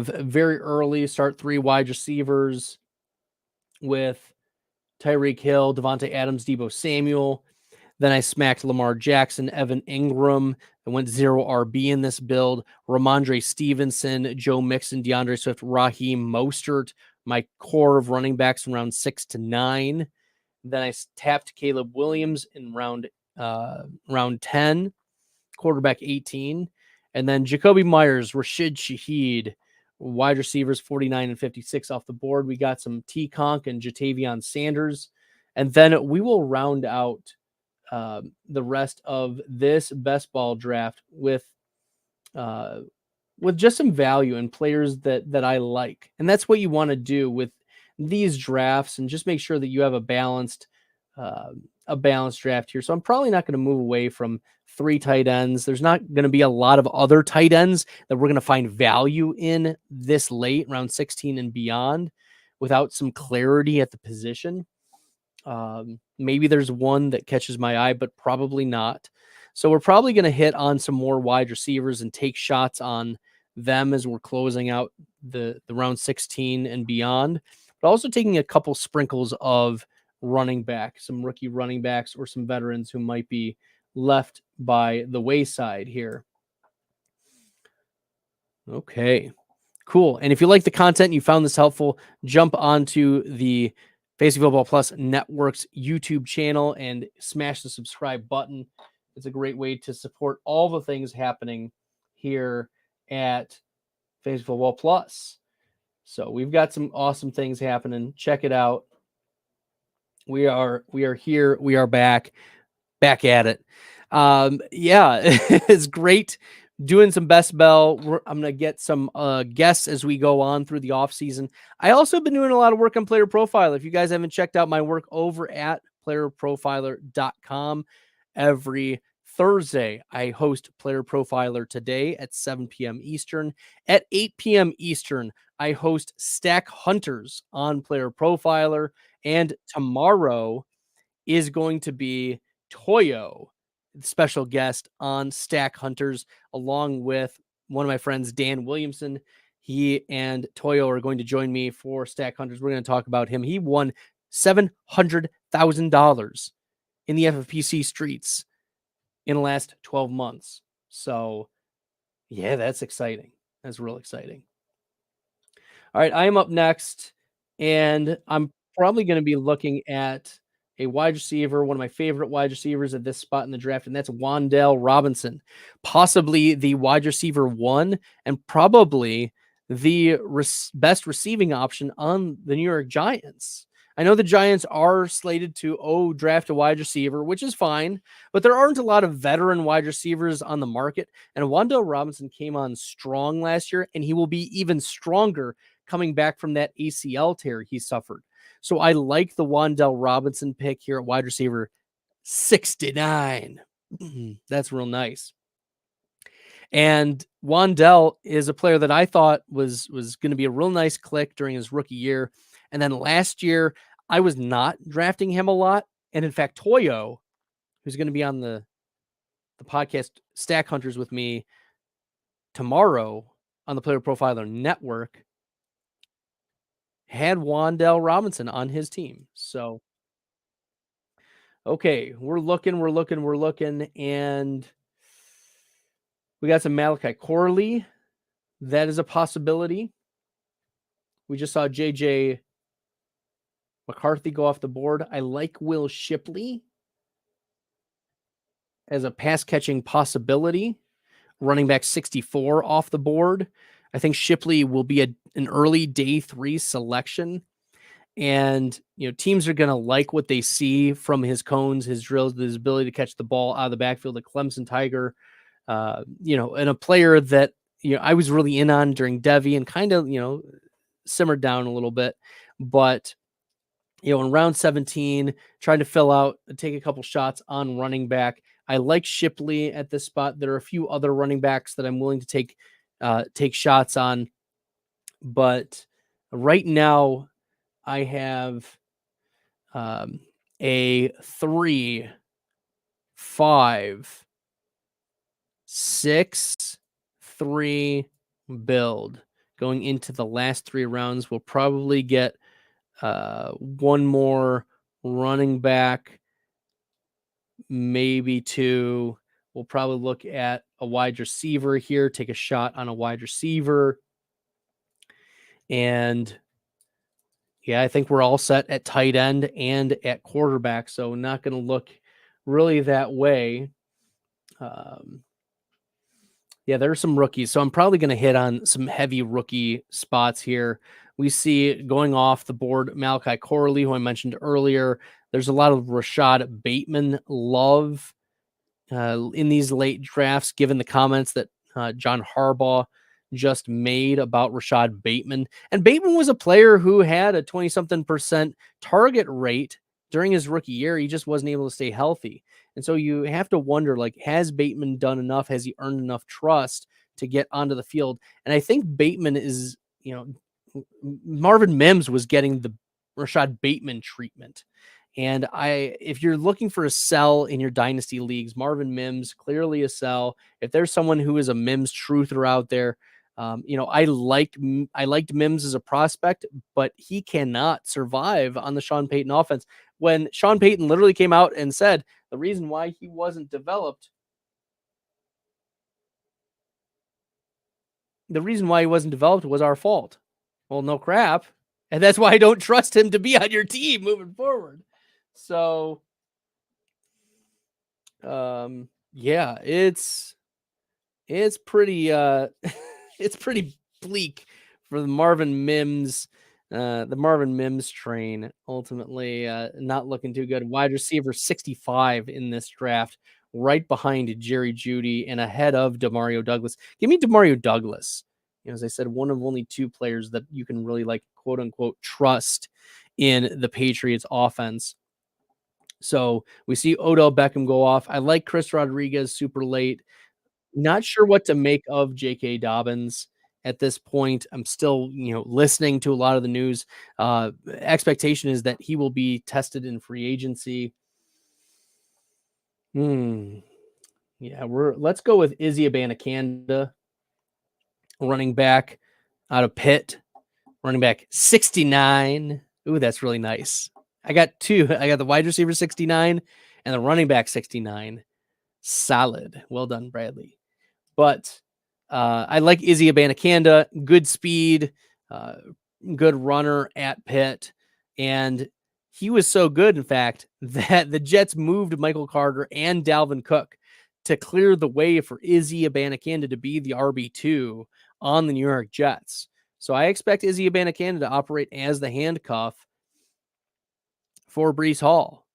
very early start 3 wide receivers with Tyreek Hill, Devontae Adams, Deebo Samuel. Then I smacked Lamar Jackson, Evan Ingram. I went 0 RB in this build. Ramondre Stevenson, Joe Mixon, DeAndre Swift, Raheem Mostert. My core of running backs from round 6 to 9. Then I tapped Caleb Williams in round 10, quarterback 18. And then Jacoby Myers, Rashid Shaheed, wide receivers 49 and 56 off the board. We got some T Conk and Jatavion Sanders. And then we will round out the rest of this best ball draft with just some value and players that I like. And that's what you want to do with these drafts, and just make sure that you have a balanced a balanced draft here. So I'm probably not going to move away from 3 tight ends. There's not going to be a lot of other tight ends that we're going to find value in this late, round 16 and beyond, without some clarity at the position. Maybe there's one that catches my eye, but probably not. So we're probably going to hit on some more wide receivers and take shots on them as we're closing out the round 16 and beyond, but also taking a couple sprinkles of running back, some rookie running backs or some veterans who might be left by the wayside here. Okay, cool. And if you like the content, you found this helpful, jump onto the Fantasy Football Plus Network's YouTube channel and smash the subscribe button. It's a great way to support all the things happening here at Fantasy Football Plus. So we've got some awesome things happening. Check it out. We are here. We are back at it. Yeah, it's great doing some best bell. I'm going to get some guests as we go on through the off season. I also been doing a lot of work on Player Profiler. If you guys haven't checked out my work over at playerprofiler.com, every Thursday, I host Player Profiler Today at 7 p.m. Eastern. At 8 p.m. Eastern, I host Stack Hunters on Player Profiler. And tomorrow is going to be Toyo, special guest on Stack Hunters, along with one of my friends, Dan Williamson. He and Toyo are going to join me for Stack Hunters. We're going to talk about him. He won $700,000 in the FFPC streets in the last 12 months. So, yeah, that's exciting. That's real exciting. All right, I am up next, and I'm probably going to be looking at a wide receiver, one of my favorite wide receivers at this spot in the draft, and that's Wan'Dale Robinson, possibly the wide receiver 1 and probably the best receiving option on the New York Giants. I know the Giants are slated to draft a wide receiver, which is fine, but there aren't a lot of veteran wide receivers on the market, and Wan'Dale Robinson came on strong last year, and he will be even stronger coming back from that ACL tear he suffered. So I like the Wan'Dale Robinson pick here at wide receiver 69. That's real nice. And Wan'Dale is a player that I thought was going to be a real nice click during his rookie year. And then last year, I was not drafting him a lot. And in fact, Toyo, who's going to be on the podcast Stack Hunters with me tomorrow on the Player Profiler Network, had Wan'Dale Robinson on his team. So, okay, we're looking, and we got some Malachi Corley. That is a possibility. We just saw JJ McCarthy go off the board. I like Will Shipley as a pass-catching possibility. Running back 64 off the board. I think Shipley will be an early day 3 selection. And, teams are going to like what they see from his cones, his drills, his ability to catch the ball out of the backfield, a Clemson Tiger, and a player that, I was really in on during Devy and kind of, simmered down a little bit. But, in round 17, trying to fill out, take a couple shots on running back. I like Shipley at this spot. There are a few other running backs that I'm willing to take shots on. But right now, I have a 3, 5, 6, 3 build going into the last 3 rounds. We'll probably get one more running back, maybe 2. We'll probably look at a wide receiver here, take a shot on a wide receiver. And yeah, I think we're all set at tight end and at quarterback. So not going to look really that way. Yeah, there are some rookies. So I'm probably going to hit on some heavy rookie spots here. We see going off the board, Malachi Corley, who I mentioned earlier. There's a lot of Rashad Bateman love in these late drafts, given the comments that John Harbaugh just made about Rashad Bateman. And Bateman was a player who had a 20-something% target rate during his rookie year, he just wasn't able to stay healthy. And so you have to wonder, like, has Bateman done enough? Has he earned enough trust to get onto the field? And I think Bateman is, Marvin Mims was getting the Rashad Bateman treatment. And if you're looking for a sell in your dynasty leagues, Marvin Mims, clearly a sell. If there's someone who is a Mims truther out there, I liked Mims as a prospect, but he cannot survive on the Sean Payton offense. When Sean Payton literally came out and said the reason why he wasn't developed, was our fault. Well, no crap. And that's why I don't trust him to be on your team moving forward. So, yeah, it's pretty, it's pretty bleak for the Marvin Mims train. Ultimately, not looking too good. Wide receiver 65 in this draft, right behind Jerry Jeudy and ahead of Demario Douglas. Give me Demario Douglas. As I said, one of only two players that you can really, like, quote unquote, trust in the Patriots offense. So we see Odell Beckham go off. I like Chris Rodriguez super late. Not sure what to make of J.K. Dobbins at this point. I'm still, listening to a lot of the news. Expectation is that he will be tested in free agency. Yeah, let's go with Izzy Abanikanda, running back out of Pitt, running back 69. Ooh, that's really nice. I got two. I got the wide receiver 69 and the running back 69. Solid. Well done, Bradley. But I like Izzy Abanikanda. Good speed, good runner at Pitt. And he was so good, in fact, that the Jets moved Michael Carter and Dalvin Cook to clear the way for Izzy Abanikanda to be the RB2 on the New York Jets. So I expect Izzy Abanikanda to operate as the handcuff for Breece Hall.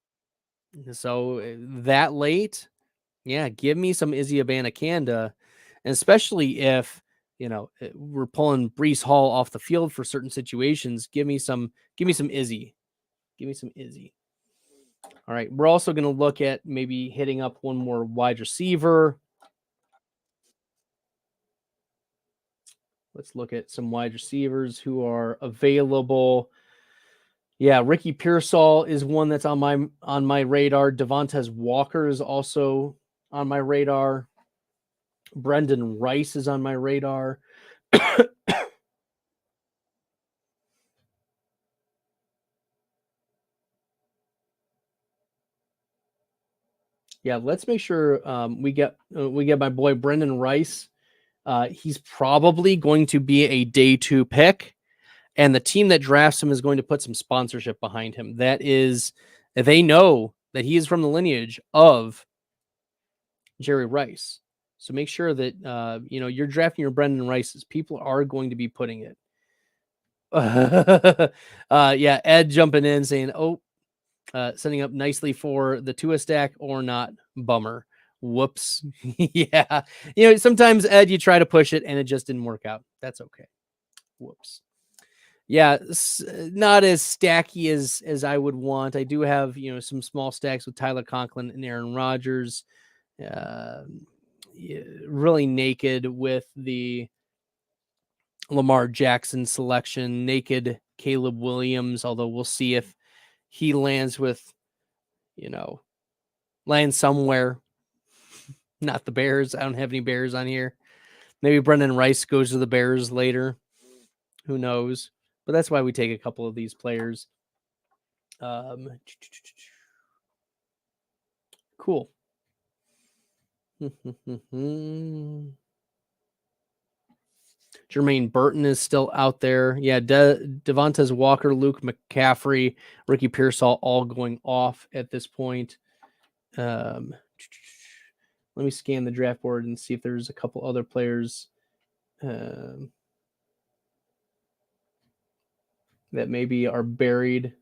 So that late, yeah, give me some Izzy Abanikanda, and especially if we're pulling Breece Hall off the field for certain situations. Give me some Izzy. Give me some Izzy. All right, we're also going to look at maybe hitting up one more wide receiver. Let's look at some wide receivers who are available. Yeah, Ricky Pearsall is one that's on my radar. Devontae Walker is also on my radar. Brendan Rice is on my radar. Yeah, let's make sure we get my boy Brendan Rice. He's probably going to be a day 2 pick, and the team that drafts him is going to put some sponsorship behind him. That is, they know that he is from the lineage of Jerry Rice. So make sure that you're drafting your Brendan Rices. People are going to be putting it. Yeah, Ed jumping in saying, setting up nicely for the Tua stack or not. Bummer. Whoops. Yeah. Sometimes, Ed, you try to push it and it just didn't work out. That's okay. Whoops. Yeah, not as stacky as I would want. I do have, some small stacks with Tyler Conklin and Aaron Rodgers. Really naked with the Lamar Jackson selection, naked Caleb Williams, although we'll see if he lands lands somewhere. Not the Bears. I don't have any Bears on here. Maybe Brendan Rice goes to the Bears later. Who knows? But that's why we take a couple of these players. Cool. Jermaine Burton is still out there. Yeah, Devontae Walker, Luke McCaffrey, Ricky Pearsall all going off at this point. Let me scan the draft board and see if there's a couple other players that maybe are buried.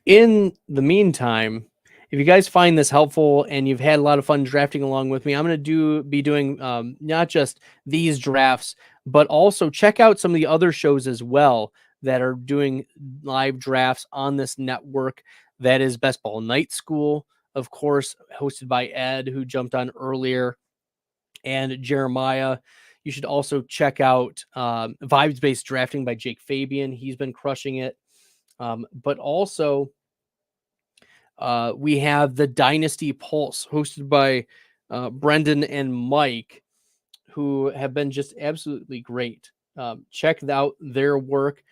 In the meantime, if you guys find this helpful and you've had a lot of fun drafting along with me, I'm going to be doing not just these drafts, but also check out some of the other shows as well that are doing live drafts on this network. That is Best Ball Night School, of course, hosted by Ed, who jumped on earlier, and Jeremiah. You should also check out Vibes-Based Drafting by Jake Fabian. He's been crushing it. But also, we have the Dynasty Pulse, hosted by Brendan and Mike, who have been just absolutely great. Check out their work.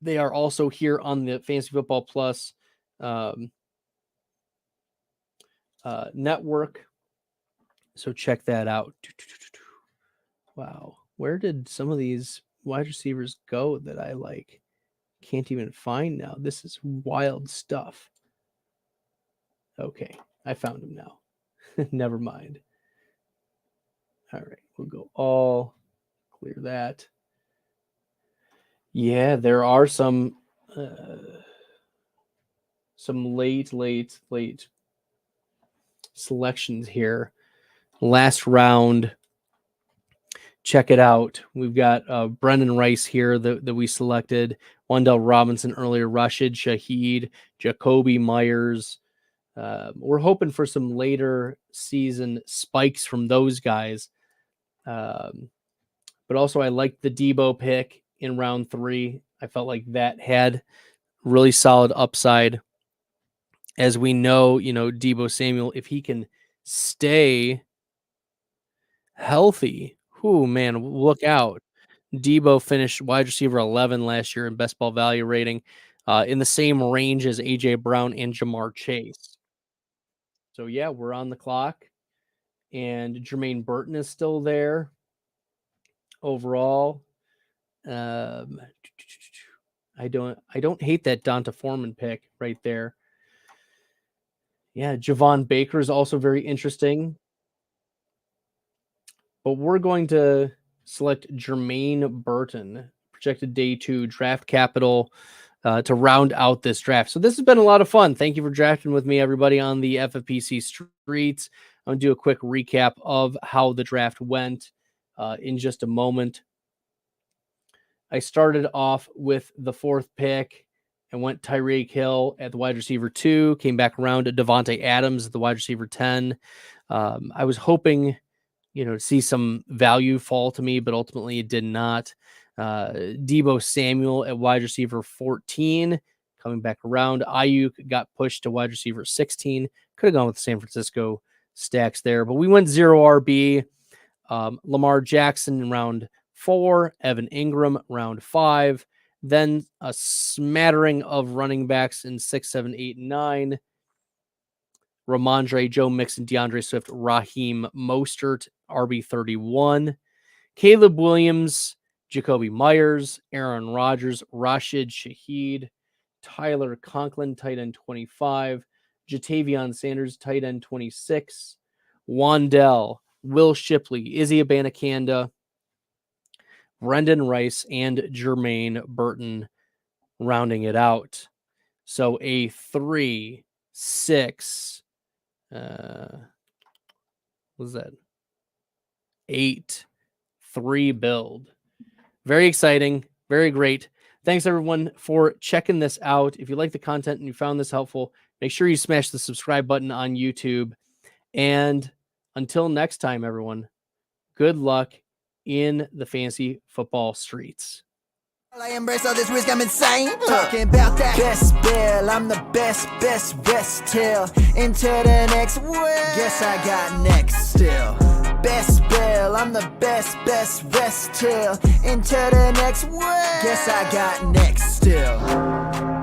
They are also here on the Fantasy Football Plus network. So check that out. Wow. Where did some of these wide receivers go that I like? Can't even find now. This is wild stuff. Okay. I found him now. Never mind. All right. We'll go all clear that. Yeah, there are some late selections here. Last round. Check it out. We've got Brendan Rice here that we selected. Wandell Robinson earlier. Rashid Shaheed. Jacoby Myers. We're hoping for some later season spikes from those guys. But also, I liked the Debo pick in round 3. I felt like that had really solid upside. As we know, Debo Samuel, if he can stay healthy, man, look out. Debo finished wide receiver 11 last year in best ball value rating, in the same range as A.J. Brown and Jamar Chase. So, yeah, we're on the clock. And Jermaine Burton is still there overall. I don't hate that Donta Foreman pick right there. Yeah, Javon Baker is also very interesting. But we're going to select Jermaine Burton, projected day 2 draft capital, to round out this draft. So this has been a lot of fun. Thank you for drafting with me, everybody, on the FFPC streets. I'm going to do a quick recap of how the draft went in just a moment. I started off with the 4th pick and went Tyreek Hill at the wide receiver 2, came back around to Devontae Adams at the wide receiver 10. I was hoping, to see some value fall to me, but ultimately it did not. Debo Samuel at wide receiver 14, coming back around. Ayuk got pushed to wide receiver 16. Could have gone with San Francisco stacks there, but we went 0 RB. Lamar Jackson in round 4, Evan Ingram round 5, then a smattering of running backs in 6, 7, 8, 9. Ramondre, Joe Mixon, DeAndre Swift, Raheem Mostert, RB31. Caleb Williams, Jacoby Myers, Aaron Rodgers, Rashid Shaheed, Tyler Conklin, tight end 25, Jatavion Sanders, tight end 26, Wandell, Will Shipley, Izzy Abanikanda, Brendan Rice, and Jermaine Burton rounding it out. So a 3, 6, what's that? 8, 3 build. Very exciting. Very great. Thanks everyone for checking this out. If you like the content and you found this helpful, make sure you smash the subscribe button on YouTube. And until next time, everyone, good luck in the fantasy football streets. I embrace all this risk, I'm insane. Talking about that best bell, I'm the best rest till into the next world. Guess I got next still. Best bell, I'm the best rest till into the next world. Guess I got next still.